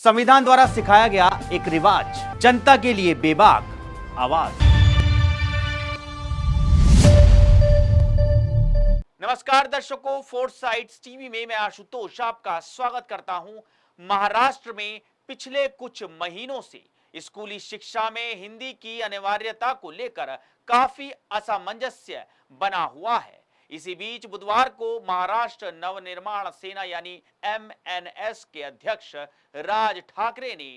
संविधान द्वारा सिखाया गया एक रिवाज, जनता के लिए बेबाक आवाज। नमस्कार दर्शकों, फोर्थ साइड्स टीवी में मैं आशुतोष आपका स्वागत करता हूं। महाराष्ट्र में पिछले कुछ महीनों से स्कूली शिक्षा में हिंदी की अनिवार्यता को लेकर काफी असमंजस्य बना हुआ है। इसी बीच बुधवार को महाराष्ट्र नवनिर्माण सेना यानी एमएनएस के अध्यक्ष राज ठाकरे ने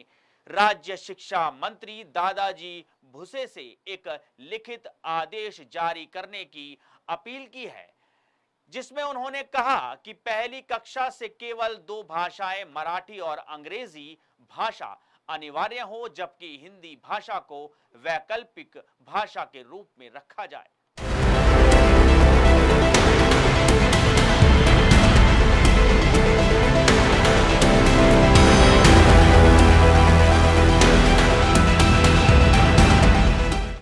राज्य शिक्षा मंत्री दादाजी भुसे से एक लिखित आदेश जारी करने की अपील की है, जिसमें उन्होंने कहा कि पहली कक्षा से केवल दो भाषाएं मराठी और अंग्रेजी भाषा अनिवार्य हो, जबकि हिंदी भाषा को वैकल्पिक भाषा के रूप में रखा जाए।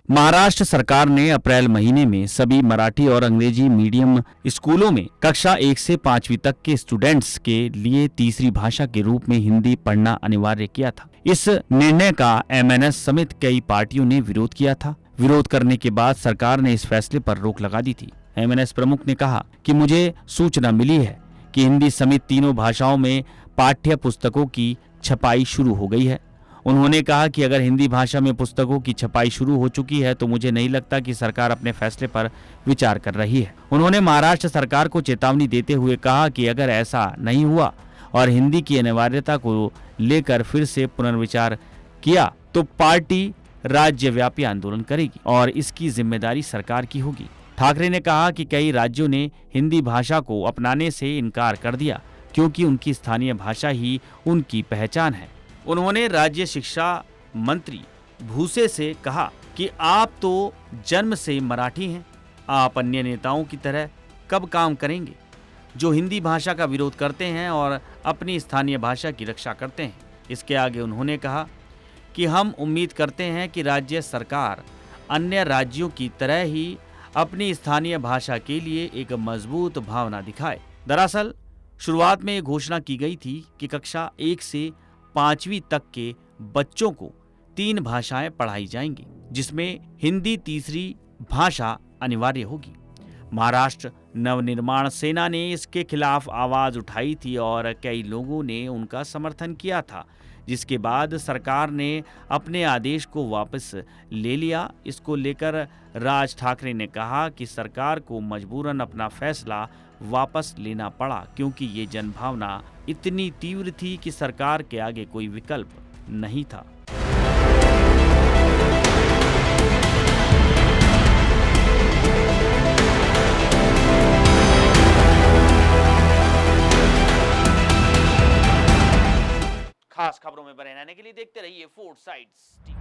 महाराष्ट्र सरकार ने अप्रैल महीने में सभी मराठी और अंग्रेजी मीडियम स्कूलों में कक्षा 1 से 5वीं तक के स्टूडेंट्स के लिए तीसरी भाषा के रूप में हिंदी पढ़ना अनिवार्य किया था। इस निर्णय का एमएनएस समेत कई पार्टियों ने विरोध किया था। विरोध करने के बाद सरकार ने इस फैसले पर रोक लगा दी थी। एमएनएस प्रमुख ने कहा कि मुझे सूचना मिली है कि हिंदी समेत तीनों भाषाओं में पाठ्य पुस्तकों की छपाई शुरू हो गई है। उन्होंने कहा कि अगर हिंदी भाषा में पुस्तकों की छपाई शुरू हो चुकी है तो मुझे नहीं लगता कि सरकार अपने फैसले पर विचार कर रही है। उन्होंने महाराष्ट्र सरकार को चेतावनी देते हुए कहा कि अगर ऐसा नहीं हुआ और हिंदी की अनिवार्यता को लेकर फिर से पुनर्विचार किया तो पार्टी राज्यव्यापी आंदोलन करेगी और इसकी जिम्मेदारी सरकार की होगी। ठाकरे ने कहा कि कई राज्यों ने हिंदी भाषा को अपनाने से इनकार कर दिया क्योंकि उनकी स्थानीय भाषा ही उनकी पहचान है। उन्होंने राज्य शिक्षा मंत्री भूसे से कहा कि आप तो जन्म से मराठी हैं, आप अन्य नेताओं की तरह कब काम करेंगे जो हिंदी भाषा का विरोध करते हैं और अपनी स्थानीय भाषा की रक्षा करते हैं। इसके आगे उन्होंने कहा कि हम उम्मीद करते हैं कि राज्य सरकार अन्य राज्यों की तरह ही अपनी स्थानीय भाषा के लिए एक मजबूत भावना दिखाए। दरअसल शुरुआत में ये घोषणा की गई थी कि कक्षा 1 से 5वीं तक के बच्चों को 3 भाषाएं पढ़ाई जाएंगी, जिसमें हिंदी तीसरी भाषा अनिवार्य होगी। महाराष्ट्र नवनिर्माण सेना ने इसके खिलाफ आवाज उठाई थी और कई लोगों ने उनका समर्थन किया था, जिसके बाद सरकार ने अपने आदेश को वापस ले लिया। इसको लेकर राज ठाकरे ने कहा कि सरकार को मजबूरन अपना फैसला वापस लेना पड़ा क्योंकि ये जनभावना इतनी तीव्र थी कि सरकार के आगे कोई विकल्प नहीं था। खास खबरों में बने रहने के लिए देखते रहिए फोर्थ साइड्स।